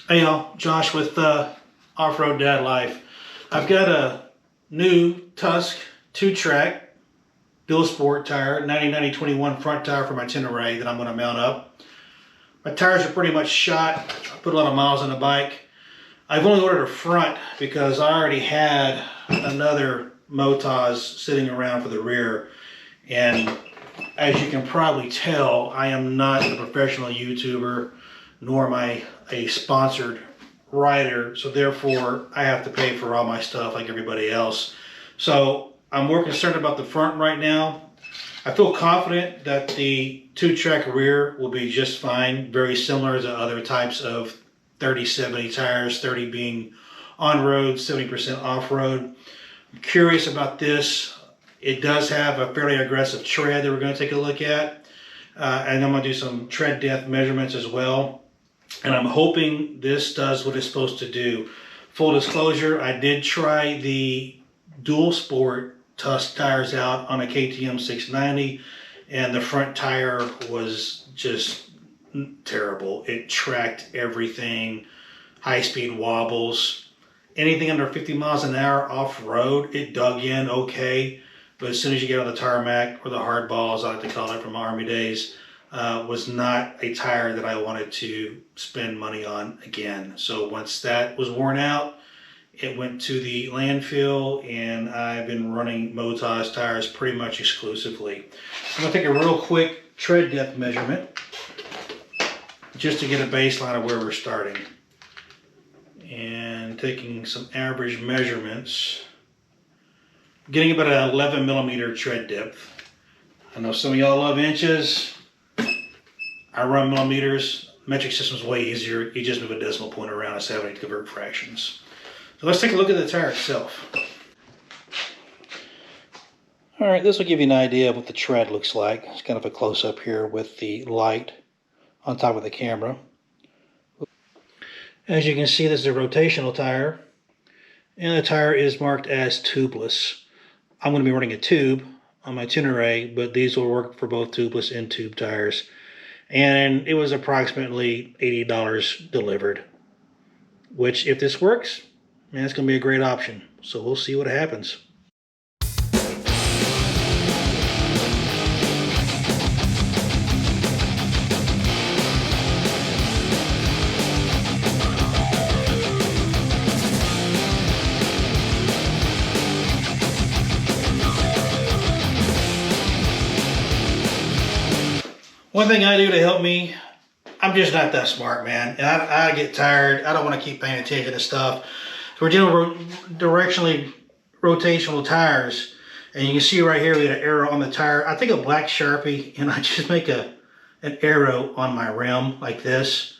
Hey y'all, Josh with Off-Road Dad Life. I've got a new Tusk 2-track dual sport tire, 90-90-21 front tire for my Tenere that I'm going to mount up. My tires are pretty much shot. I put a lot of miles on the bike. I've only ordered a front because I already had another Motaz sitting around for the rear. And as you can probably tell, I am not a professional YouTuber, nor am I a sponsored rider, so therefore I have to pay for all my stuff like everybody else. So I'm more concerned about the front right now. I feel confident that the 2-track rear will be just fine, very similar to other types of 30-70 tires, 30 being on-road, 70% off-road. I'm curious about this. It does have a fairly aggressive tread that we're going to take a look at. And I'm going to do some tread depth measurements as well. And I'm hoping this does what it's supposed to do. Full disclosure, I did try the dual sport Tusk tires out on a KTM 690, and the front tire was just terrible. It tracked everything, high-speed wobbles. Anything under 50 miles an hour off-road, it dug in okay. But as soon as you get on the tarmac, or the hard balls, I like to call it from my Army days, was not a tire that I wanted to spend money on again. So once that was worn out, it went to the landfill, and I've been running Motaz tires pretty much exclusively. I'm going to take a real quick tread depth measurement just to get a baseline of where we're starting. And taking some average measurements, getting about an 11 millimeter tread depth. I know some of y'all love inches. I run millimeters. Metric system's way easier. You just move a decimal point around instead of having to convert fractions. So let's take a look at the tire itself. All right, this will give you an idea of what the tread looks like. It's kind of a close-up here with the light on top of the camera. As you can see, this is a rotational tire, and the tire is marked as tubeless. I'm going to be running a tube on my Tenere, but these will work for both tubeless and tube tires. And it was approximately $80 delivered, which, if this works, man, it's going to be a great option. So we'll see what happens. One thing I do to help me, I'm just not that smart, man. And I get tired. I don't want to keep paying attention to stuff. So we're dealing with directionally rotational tires. And you can see right here, we got an arrow on the tire. I take a black Sharpie and I just make an arrow on my rim like this.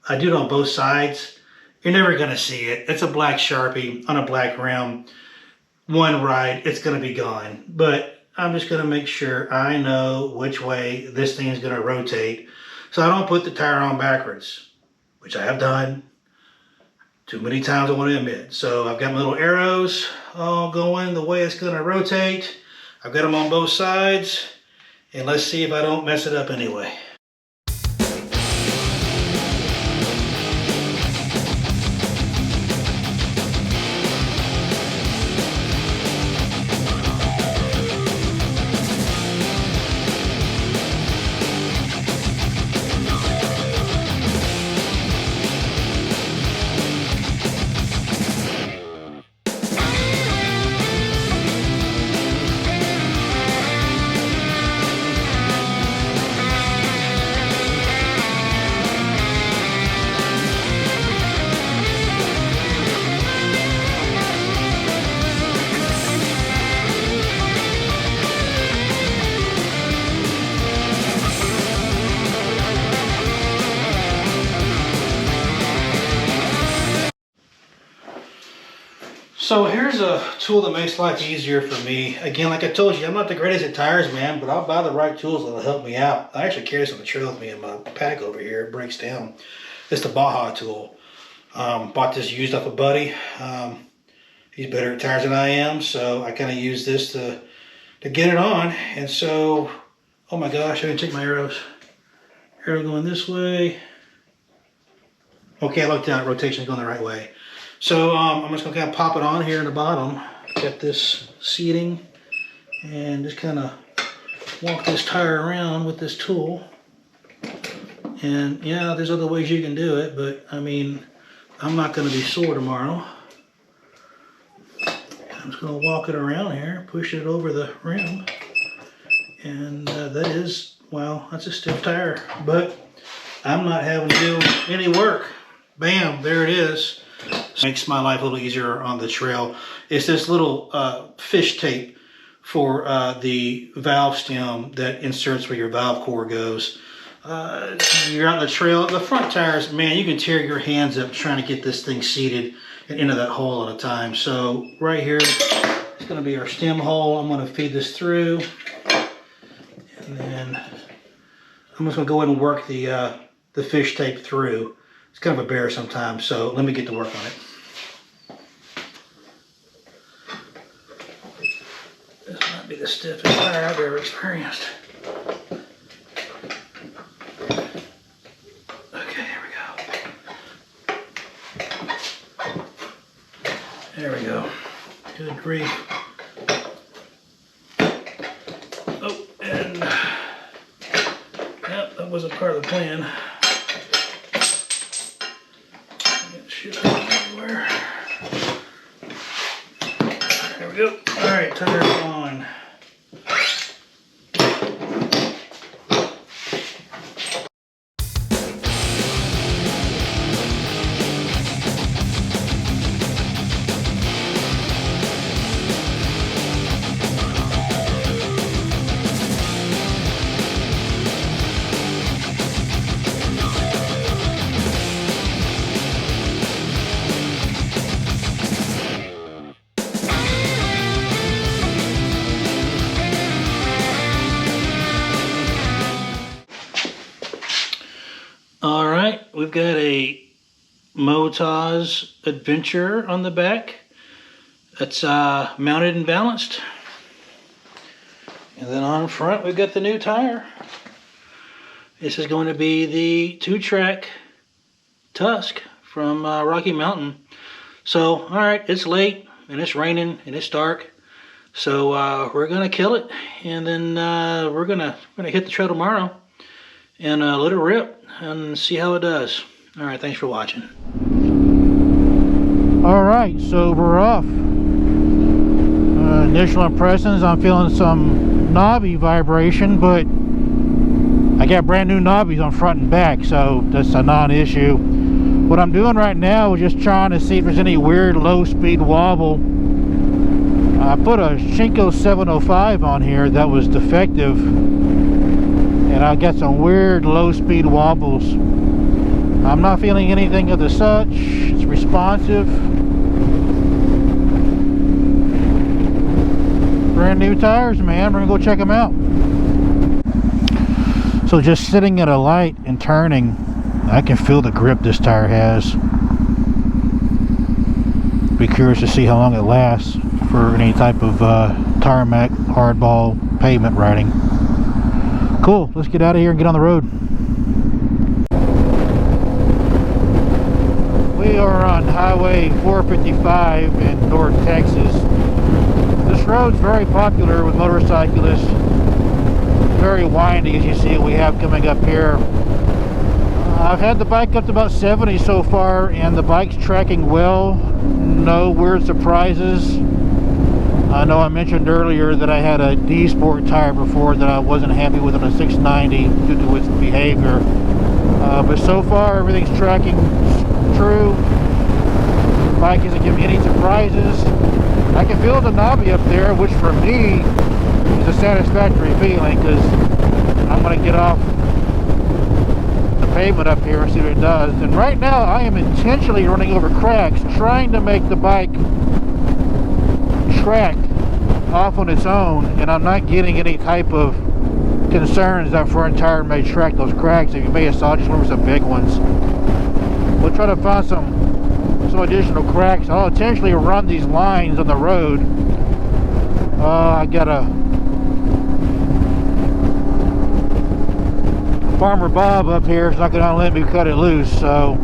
I do it on both sides. You're never going to see it. It's a black Sharpie on a black rim. One ride, it's going to be gone. But I'm just going to make sure I know which way this thing is going to rotate so I don't put the tire on backwards, which I have done too many times, I want to admit. So I've got my little arrows all going the way it's going to rotate. I've got them on both sides, and let's see if I don't mess it up anyway. So here's a tool that makes life easier for me. Again, like I told you, I'm not the greatest at tires, man, but I'll buy the right tools that'll help me out. I actually carry this on the trail with me in my pack over here. It breaks down. It's the Baja tool. Bought this used off a buddy. He's better at tires than I am, so I kind of use this to get it on. And so, oh my gosh, I didn't take my arrows. Arrow going this way. Okay, I looked down, rotation's going the right way. So I'm just gonna kind of pop it on here in the bottom, get this seating, and just kind of walk this tire around with this tool. And yeah, there's other ways you can do it, but I mean, I'm not gonna be sore tomorrow. I'm just gonna walk it around here, push it over the rim, and that is, well, that's a stiff tire, but I'm not having to do any work. Bam, there it is. Makes my life a little easier on the trail. It's this little fish tape for the valve stem that inserts where your valve core goes. You're on the trail. The front tires, man, you can tear your hands up trying to get this thing seated and into that hole at a time. So right here is going to be our stem hole. I'm going to feed this through, and then I'm just going to go ahead and work the fish tape through. It's kind of a bear sometimes, so let me get to work on it. This might be the stiffest tire I've ever experienced. Okay, there we go. There we go. Good grief. Oh, and yep, that wasn't part of the plan. Shit everywhere. There we go. All right, tire on. All right, we've got a Motaz Adventure on the back. That's mounted and balanced. And then on front, we've got the new tire. This is going to be the 2-track Tusk from Rocky Mountain. So, all right, it's late and it's raining and it's dark. So we're gonna kill it, and then we're gonna hit the trail tomorrow and let it rip and see how it does. All right, thanks for watching. All right, so we're off. Initial impressions, I'm feeling some knobby vibration, but I got brand new knobbies on front and back, so that's a non-issue. What I'm doing right now is just trying to see if there's any weird low-speed wobble. I put a Shinko 705 on here that was defective, and I got some weird low-speed wobbles. I'm not feeling anything of the such. It's responsive. Brand new tires, man. We're gonna go check them out. So just sitting at a light and turning, I can feel the grip this tire has. Be curious to see how long it lasts for any type of tarmac, hardball, pavement riding. Cool, let's get out of here and get on the road. We are on Highway 455 in North Texas. This road's very popular with motorcyclists. Very windy, as you see we have coming up here. I've had the bike up to about 70 so far, and the bike's tracking well. No weird surprises. I know I mentioned earlier that I had a D-Sport tire before that I wasn't happy with on a 690 due to its behavior. But so far everything's tracking true. The bike isn't giving me any surprises. I can feel the knobby up there, which for me is a satisfactory feeling, because I'm going to get off the pavement up here and see what it does. And right now I am intentionally running over cracks, trying to make the bike track off on its own, and I'm not getting any type of concerns that front tire may track those cracks. If you may have saw, just remember some big ones. We'll try to find some additional cracks. I'll intentionally run these lines on the road. I got a Farmer Bob up here. It's not going to let me cut it loose, so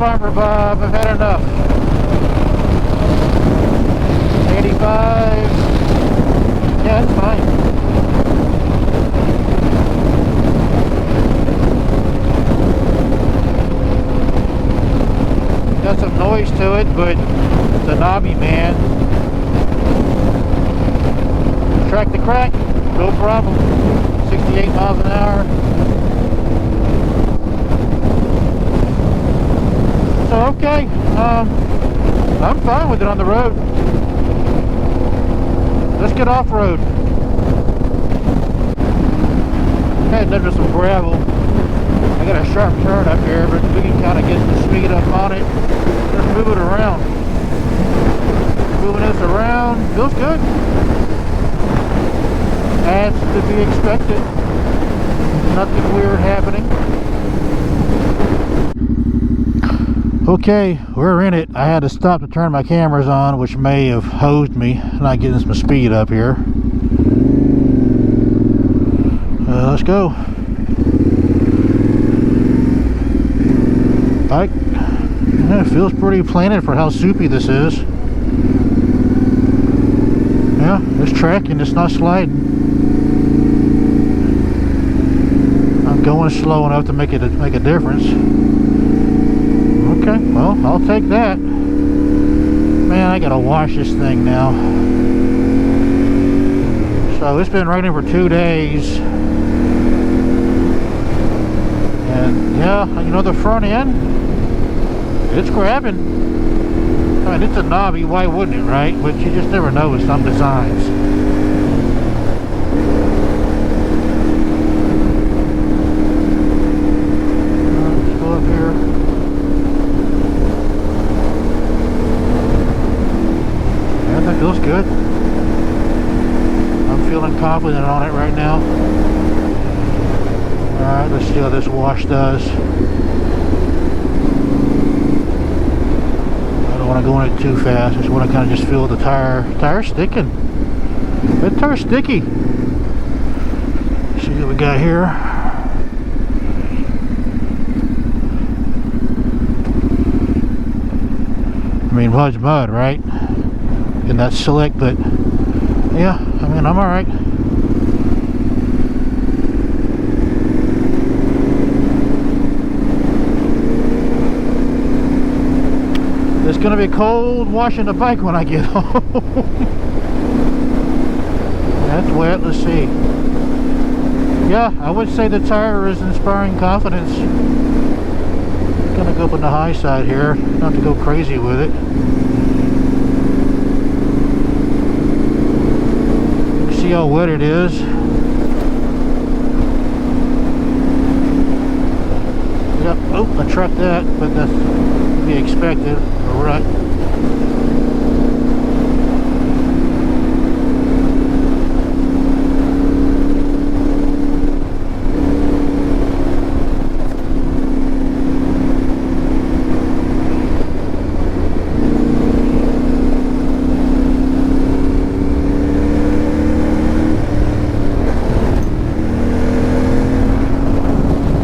Farmer Bob, I've had enough. 85. Yeah, that's fine. Got some noise to it, but it's a knobby, man. Track the crack, no problem. 68 miles an hour. So okay, I'm fine with it on the road. Let's get off-road. Heading under some gravel. I got a sharp turn up here, but we can kind of get the speed up on it. Let's move it around. Moving this around, feels good. As to be expected. Nothing weird happening. Okay, we're in it. I had to stop to turn my cameras on, which may have hosed me, not getting some speed up here. Let's go. Bike. Yeah, it feels pretty planted for how soupy this is. Yeah, it's tracking, it's not sliding. I'm going slow enough to make a difference. Okay, well, I'll take that. Man, I gotta wash this thing now. So it's been raining for 2 days. And yeah, you know, the front end, it's grabbing. I mean, it's a knobby, why wouldn't it, right? But you just never know with some designs. Let's go up here. Yeah, that feels good. I'm feeling confident on it right now. Alright, let's see how this wash does. I don't want to go in it too fast. I just want to kind of just feel the tire. Tire's sticking. That tire's sticky. See what we got here. I mean, mud's mud, right? And that's slick, but yeah, I mean, I'm alright. It's gonna be cold washing the bike when I get home. That's wet. Let's see. Yeah, I would say the tire is inspiring confidence. Gonna go up on the high side here, not to go crazy with it. See how wet it is. Yep. Oh, I trucked that, but that's to be expected. All right.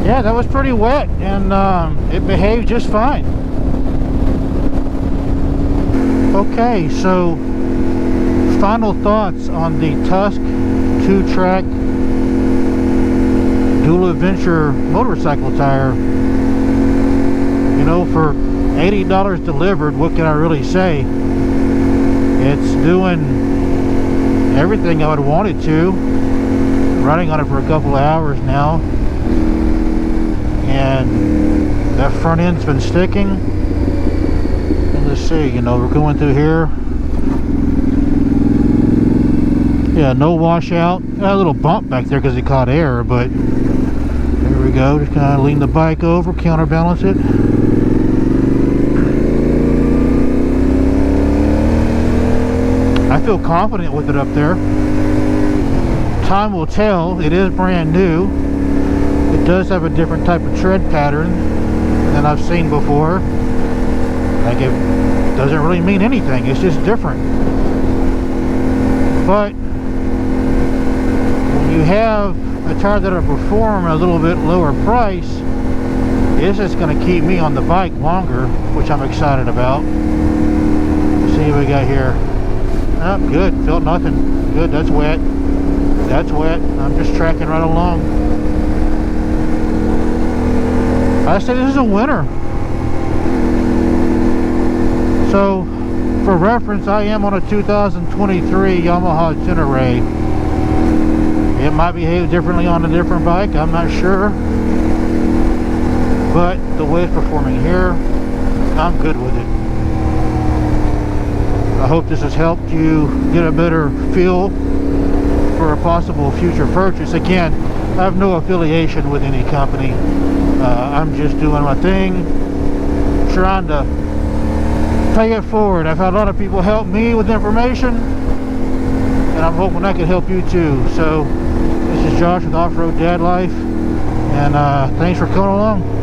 Yeah, that was pretty wet, and it behaved just fine. Okay, so final thoughts on the Tusk 2-track dual adventure motorcycle tire. You know, for $80 delivered, what can I really say? It's doing everything I would want it to. Running on it for a couple of hours now, and that front end's been sticking. And let's see, you know, we're going through here. Yeah, no washout. Got a little bump back there because it caught air, but there we go. Just kind of lean the bike over, counterbalance it. I feel confident with it up there. Time will tell. It is brand new. It does have a different type of tread pattern than I've seen before. Like, it doesn't really mean anything. It's just different. But when you have a tire that'll perform at a little bit lower price, This is going to keep me on the bike longer, which I'm excited about. Let's see what we got here. Oh, good. Felt nothing. Good. That's wet. That's wet. I'm just tracking right along. I say this is a winner. So, for reference, I am on a 2023 Yamaha Tenere. It might behave differently on a different bike, I'm not sure. But the way it's performing here, I'm good with it. I hope this has helped you get a better feel for a possible future purchase. Again, I have no affiliation with any company. I'm just doing my thing, trying to pay it forward. I've had a lot of people help me with information, and I'm hoping I can help you too. So this is Josh with Off-Road Dad Life, and thanks for coming along.